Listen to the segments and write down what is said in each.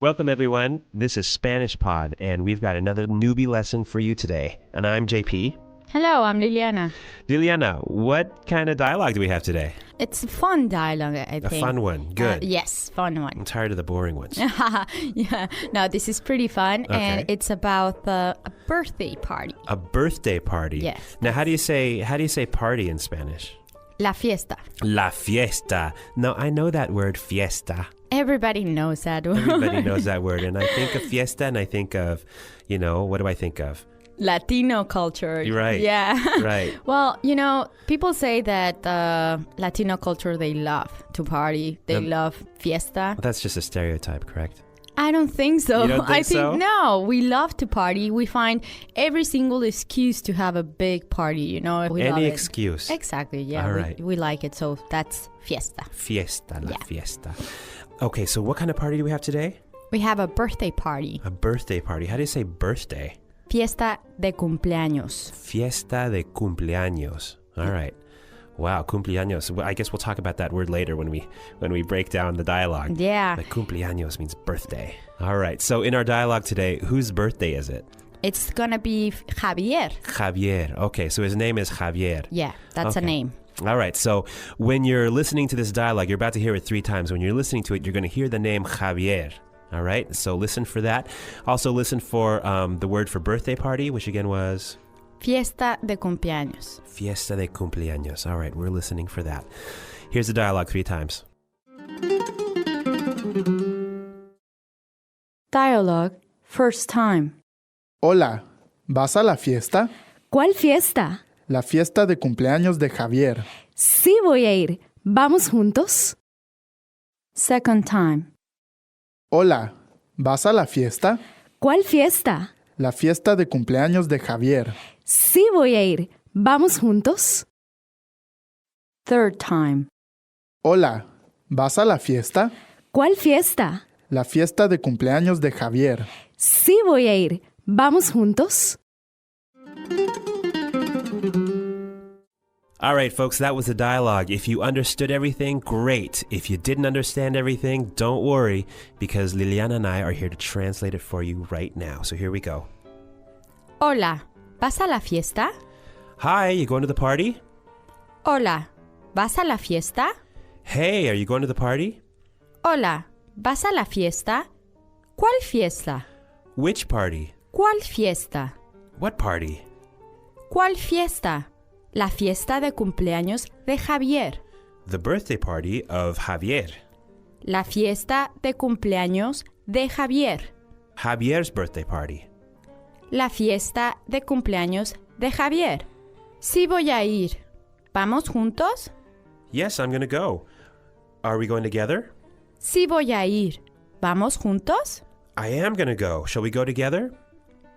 Welcome, everyone. This is Spanish Pod, and we've got another newbie lesson for you today. And I'm JP. Hello, I'm Liliana. Liliana, what kind of dialogue do we have today? It's a fun dialogue, I think. A fun one. Good. Yes, fun one. I'm tired of the boring ones. Yeah, no, this is pretty fun, Okay. and it's about a birthday party. A birthday party. Yes. Now, how do you say party in Spanish? La fiesta. La fiesta. No, I know that word, fiesta. Everybody knows that word. Everybody knows that word. And I think of fiesta, and I think of, what do I think of? Latino culture. You're right. Yeah. Right. Well, people say that Latino culture, they love to party. They love fiesta. That's just a stereotype, correct? I don't think so. You don't think I think so? no. We love to party. We find every single excuse to have a big party. We love Any it. excuse. Exactly. Yeah. All right. We like it. So that's fiesta. Fiesta, la Yeah. fiesta. Okay, so what kind of party do we have today? We have a birthday party. A birthday party. How do you say birthday? Fiesta de cumpleaños. Fiesta de cumpleaños. All right. Wow, cumpleaños. Well, I guess we'll talk about that word later when we break down the dialogue. Yeah. The cumpleaños means birthday. All right. So in our dialogue today, whose birthday is it? It's gonna be Javier. Javier. Okay, so his name is Javier. Yeah, that's a Okay. name. All right. So when you're listening to this dialogue, you're about to hear it 3 times. When you're listening to it, you're going to hear the name Javier. All right. So listen for that. Also listen for the word for birthday party, which again was Fiesta de cumpleaños. fiesta de cumpleaños. All right. We're listening for that. Here's the dialogue 3 times. Dialogue, first time. Hola, ¿vas a la fiesta? ¿Cuál fiesta? La fiesta de cumpleaños de Javier. Sí voy a ir. ¿Vamos juntos? Second time. Hola, ¿vas a la fiesta? ¿Cuál fiesta? La fiesta de cumpleaños de Javier. Sí voy a ir. ¿Vamos juntos? Third time. Hola, ¿vas a la fiesta? ¿Cuál fiesta? La fiesta de cumpleaños de Javier. Sí voy a ir. ¿Vamos juntos? All right, folks, that was the dialogue. If you understood everything, great. If you didn't understand everything, don't worry, because Liliana and I are here to translate it for you right now. So here we go. Hola, ¿vas a la fiesta? Hi, you going to the party? Hola, ¿vas a la fiesta? Hey, are you going to the party? Hola, ¿vas a la fiesta? ¿Cuál fiesta? Which party? ¿Cuál fiesta? What party? ¿Cuál fiesta? La fiesta de cumpleaños de Javier. The birthday party of Javier. La fiesta de cumpleaños de Javier. Javier's birthday party. La fiesta de cumpleaños de Javier. Sí voy a ir. ¿Vamos juntos? Yes, I'm going to go. Are we going together? Sí voy a ir. ¿Vamos juntos? I am going to go. Shall we go together?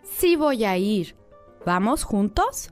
Sí voy a ir. ¿Vamos juntos?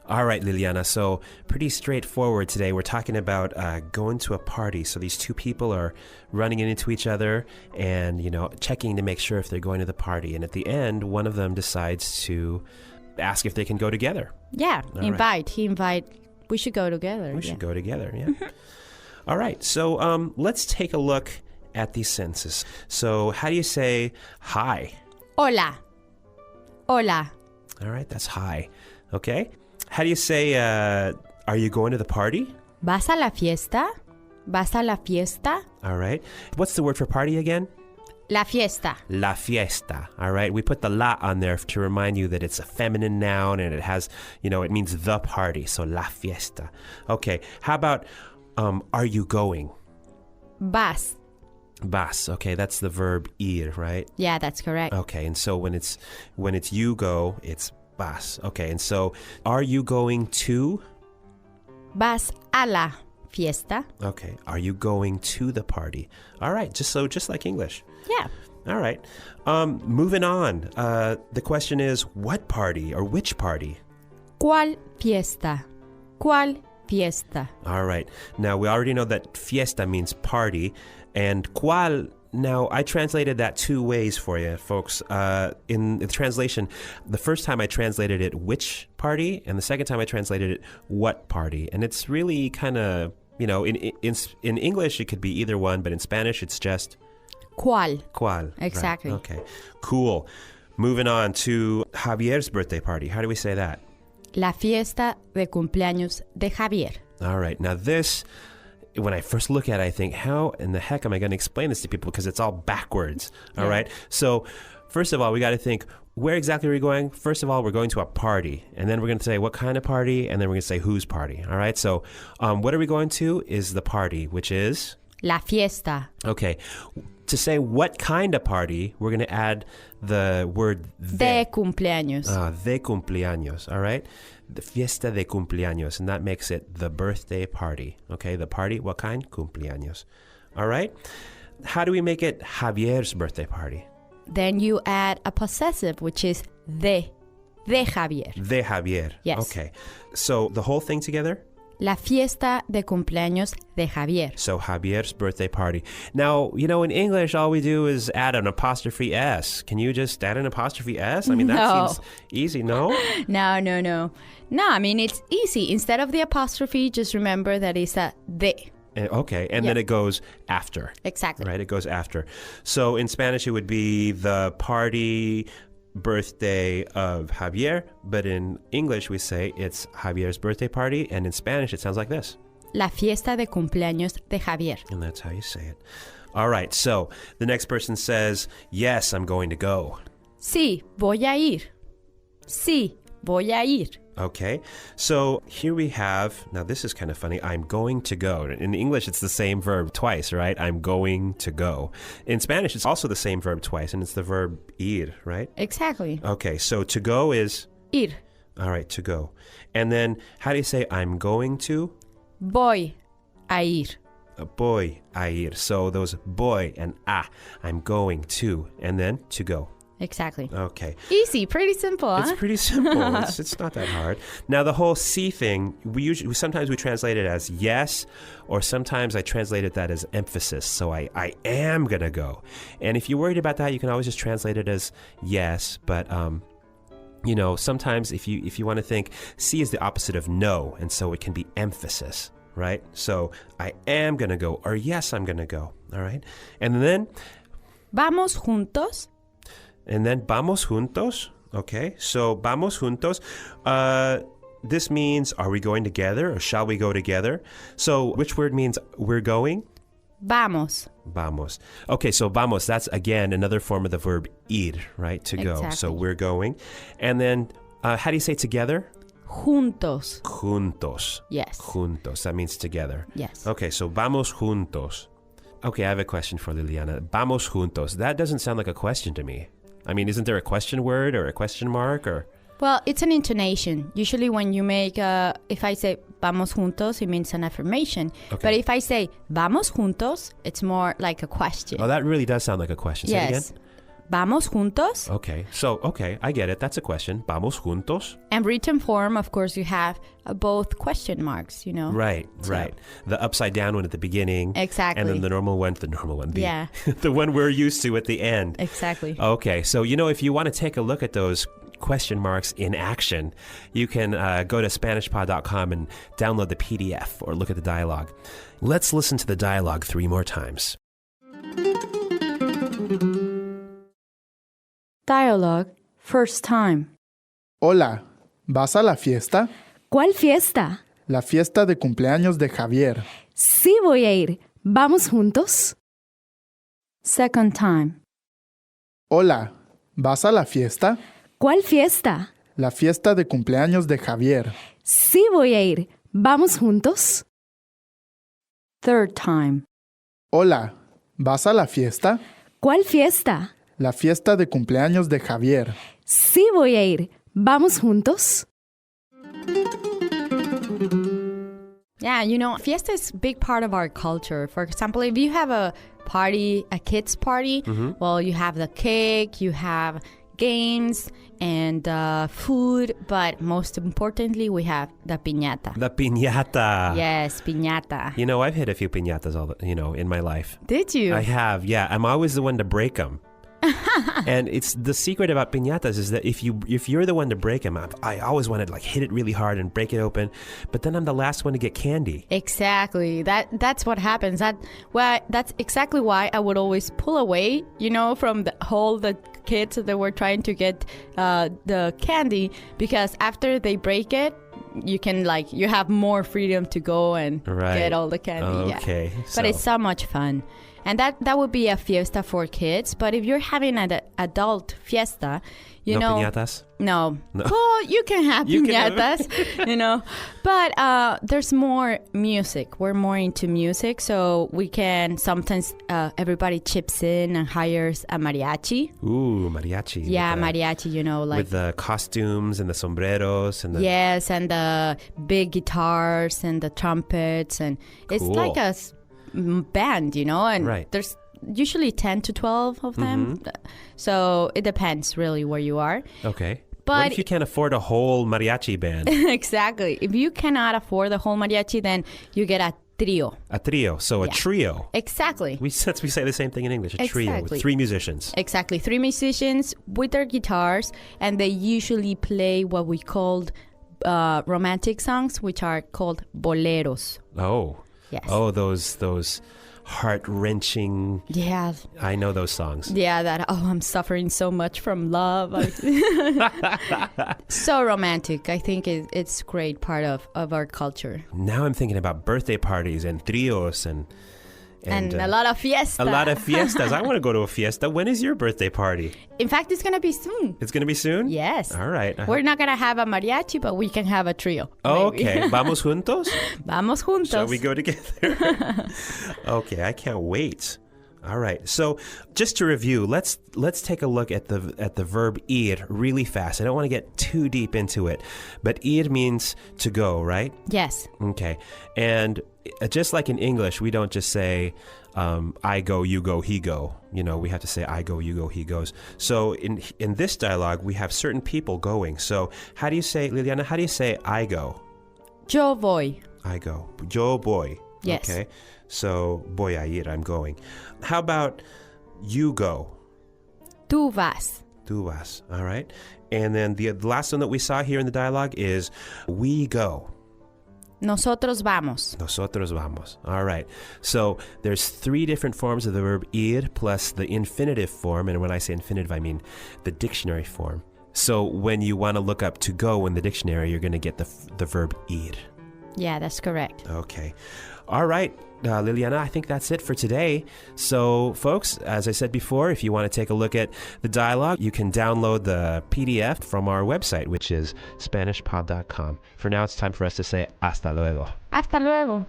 All right, Liliana. So pretty straightforward today. We're talking about going to a party. So these 2 people are running into each other and, checking to make sure if they're going to the party. And at the end, one of them decides to ask if they can go together. Yeah, All invite. He invite. We should go together. We should go together, yeah. All right. So let's take a look at these sentences. So how do you say hi? Hola. Hola. All right, that's hi. Okay. How do you say, are you going to the party? ¿Vas a la fiesta? ¿Vas a la fiesta? All right. What's the word for party again? La fiesta. La fiesta. All right. We put the la on there to remind you that it's a feminine noun and it has, it means the party. So la fiesta. Okay. How about, are you going? Vas. Vas. Okay. That's the verb ir, right? Yeah, that's correct. Okay. And so when it's you go, it's vas. Okay. And so are you going to? Vas a la fiesta. Okay. Are you going to the party? All right. Just like English. Yeah. All right. Moving on. The question is, what party or which party? ¿Cuál fiesta? ¿Cuál fiesta? All right. Now, we already know that fiesta means party. And cuál, now, I translated that 2 ways for you, folks. In the translation, the first time I translated it, which party? And the second time I translated it, what party? And it's really kind of, in English, it could be either one. But in Spanish, it's just ¿Cuál? ¿Cuál? Exactly. Right. Okay. Cool. Moving on to Javier's birthday party. How do we say that? La fiesta de cumpleaños de Javier. All right. Now this, when I first look at it, I think, how in the heck am I going to explain this to people? Because it's all backwards. All right. So first of all, we got to think, where exactly are we going? First of all, we're going to a party. And then we're going to say what kind of party. And then we're going to say whose party. All right. So what are we going to is the party, which is? La fiesta. Okay. To say what kind of party, we're going to add the word De cumpleaños. De cumpleaños, all right? The fiesta de cumpleaños, and that makes it the birthday party, okay? The party, what kind? Cumpleaños, all right? How do we make it Javier's birthday party? Then you add a possessive, which is de Javier. De Javier. Yes. Okay. So the whole thing together? La fiesta de cumpleaños de Javier. So Javier's birthday party. Now, in English, all we do is add an apostrophe S. Can you just add an apostrophe S? I mean, that No. seems easy, no? No. No, I mean, it's easy. Instead of the apostrophe, just remember that it's a de. Okay, and then it goes after. Exactly. Right, it goes after. So in Spanish, it would be the party birthday of Javier, but in English, we say it's Javier's birthday party, and in Spanish, it sounds like this. La fiesta de cumpleaños de Javier. And that's how you say it. All right, so the next person says, yes, I'm going to go. Sí, voy a ir. Sí, voy a ir. Okay, so here we have, now this is kind of funny, I'm going to go. In English, it's the same verb twice, right? I'm going to go. In Spanish, it's also the same verb twice, and it's the verb ir, right? Exactly. Okay, so to go is? Ir. All right, to go. And then how do you say I'm going to? Voy a ir. Voy a ir. So those voy and I'm going to, and then to go. Exactly. Okay. Easy, pretty simple, huh? It's pretty simple. It's not that hard. Now the whole sí thing, sometimes we translate it as yes, or sometimes I translated that as emphasis. So I am gonna go. And if you're worried about that, you can always just translate it as yes. But sometimes if you want to think, sí is the opposite of no, and so it can be emphasis, right? So I am gonna go, or yes, I'm gonna go. All right. And then Vamos juntos. And then vamos juntos. Okay, so vamos juntos. This means, are we going together or shall we go together? So which word means we're going? Vamos. Vamos. Okay, so vamos, that's again another form of the verb ir, right? To go. Exactly. So we're going. And then how do you say together? Juntos. Juntos. Yes. Juntos. That means together. Yes. Okay, so vamos juntos. Okay, I have a question for Liliana. Vamos juntos. That doesn't sound like a question to me. I mean, isn't there a question word or a question mark or? Well, it's an intonation. Usually when you make, if I say vamos juntos, it means an affirmation. Okay. But if I say vamos juntos, it's more like a question. Oh, that really does sound like a question. Say it Yes. again. Vamos juntos. Okay, so, I get it. That's a question. Vamos juntos. And written form, of course, you have both question marks, Right, So- right. The upside down one at the beginning. Exactly. And then the normal one. Yeah. The one we're used to at the end. Exactly. Okay, so, if you want to take a look at those question marks in action, you can go to SpanishPod.com and download the PDF or look at the dialogue. Let's listen to the dialogue 3 more times. Dialogue, first time. Hola, ¿vas a la fiesta? ¿Cuál fiesta? La fiesta de cumpleaños de Javier. Sí, voy a ir. ¿Vamos juntos? Second time. Hola, ¿vas a la fiesta? ¿Cuál fiesta? La fiesta de cumpleaños de Javier. Sí, voy a ir. ¿Vamos juntos? Third time. Hola, ¿vas a la fiesta? ¿Cuál fiesta? La fiesta de cumpleaños de Javier. Sí, voy a ir. ¿Vamos juntos? Yeah, fiesta is a big part of our culture. For example, if you have a party, a kids party, well, you have the cake, you have games and food, but most importantly, we have the piñata. The piñata. Yes, piñata. I've hit a few piñatas in my life. Did you? I have, yeah. I'm always the one to break them. And it's the secret about piñatas is that if you're the one to break them, I always want to like hit it really hard and break it open, but then I'm the last one to get candy. Exactly. That's what happens. That's exactly why I would always pull away, from the kids that were trying to get the candy, because after they break it, you can you have more freedom to go and get all the candy. Okay. Yeah. But it's so much fun. And that would be a fiesta for kids. But if you're having an adult fiesta, no piñatas? No. Well, you can have piñatas, But there's more music. We're more into music. So we can sometimes everybody chips in and hires a mariachi. Ooh, mariachi. Yeah, mariachi, with the costumes and the sombreros and the... Yes, and the big guitars and the trumpets. And it's like a band, and there's usually 10 to 12 of them. So it depends really where you are. Okay. But what if you can't afford a whole mariachi band? Exactly. If you cannot afford the whole mariachi, then you get a trio. A trio. So a trio. Exactly. We say the same thing in English. A trio with 3 musicians. Exactly. 3 musicians with their guitars, and they usually play what we called romantic songs, which are called boleros. Oh. Yes. Oh, those heart-wrenching... Yeah. I know those songs. Yeah, I'm suffering so much from love. So romantic. I think it's great part of our culture. Now I'm thinking about birthday parties and trios and a lot of fiestas. A lot of fiestas. I want to go to a fiesta. When is your birthday party? In fact, it's going to be soon. It's going to be soon? Yes. All right. We're not going to have a mariachi, but we can have a trio. Okay. Vamos juntos? Vamos juntos. Shall we go together? Okay. I can't wait. All right. So just to review, let's take a look at the verb ir really fast. I don't want to get too deep into it, but ir means to go, right? Yes. Okay. And just like in English, we don't just say I go, you go, he go. We have to say I go, you go, he goes. So in this dialogue, we have certain people going. So how do you say, Liliana, how do you say I go? Yo voy. I go. Yo voy. Yes. Okay. So voy a ir, I'm going. How about you go? Tú vas. Tú vas. All right. And then the last one that we saw here in the dialogue is we go. Nosotros vamos. Nosotros vamos. All right. So there's 3 different forms of the verb ir plus the infinitive form. And when I say infinitive, I mean the dictionary form. So when you want to look up to go in the dictionary, you're going to get the verb ir. Yeah, that's correct. Okay. All right. Liliana, I think that's it for today. So, folks, as I said before, if you want to take a look at the dialogue, you can download the PDF from our website, which is SpanishPod.com. For now, it's time for us to say hasta luego. Hasta luego.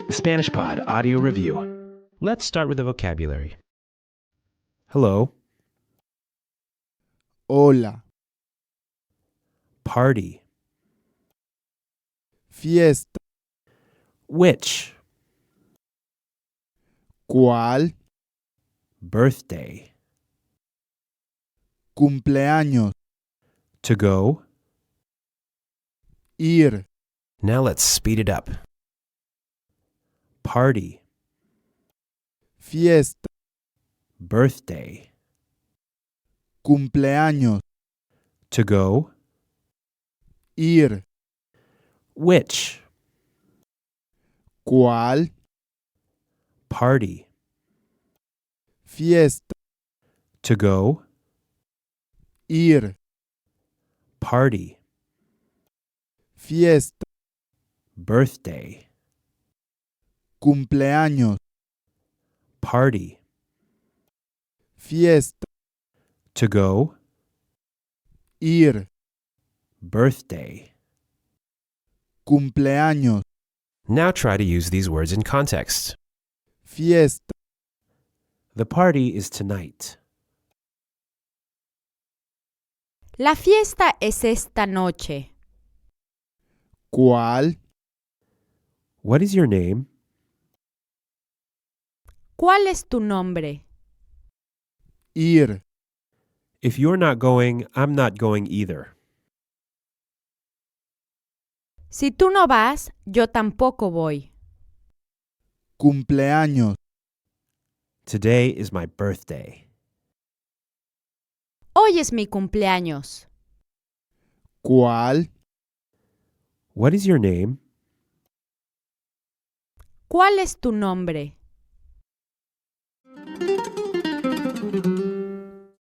Spanish Pod Audio Review. Let's start with the vocabulary. Hello. Hola. Party. Fiesta. Which? ¿Cuál? Birthday. Cumpleaños. To go. Ir. Now let's speed it up. Party. Fiesta. Birthday. Cumpleaños. To go. Ir. Which? ¿Cuál? Party. Fiesta. To go. Ir. Party. Fiesta. Birthday. Cumpleaños. Party. Fiesta. To go. Ir. Birthday. Cumpleaños. Now try to use these words in context. Fiesta. The party is tonight. La fiesta es esta noche. ¿Cuál? What is your name? ¿Cuál es tu nombre? Ir. If you're not going, I'm not going either. Si tú no vas, yo tampoco voy. Cumpleaños. Today is my birthday. Hoy es mi cumpleaños. ¿Cuál? What is your name? ¿Cuál es tu nombre?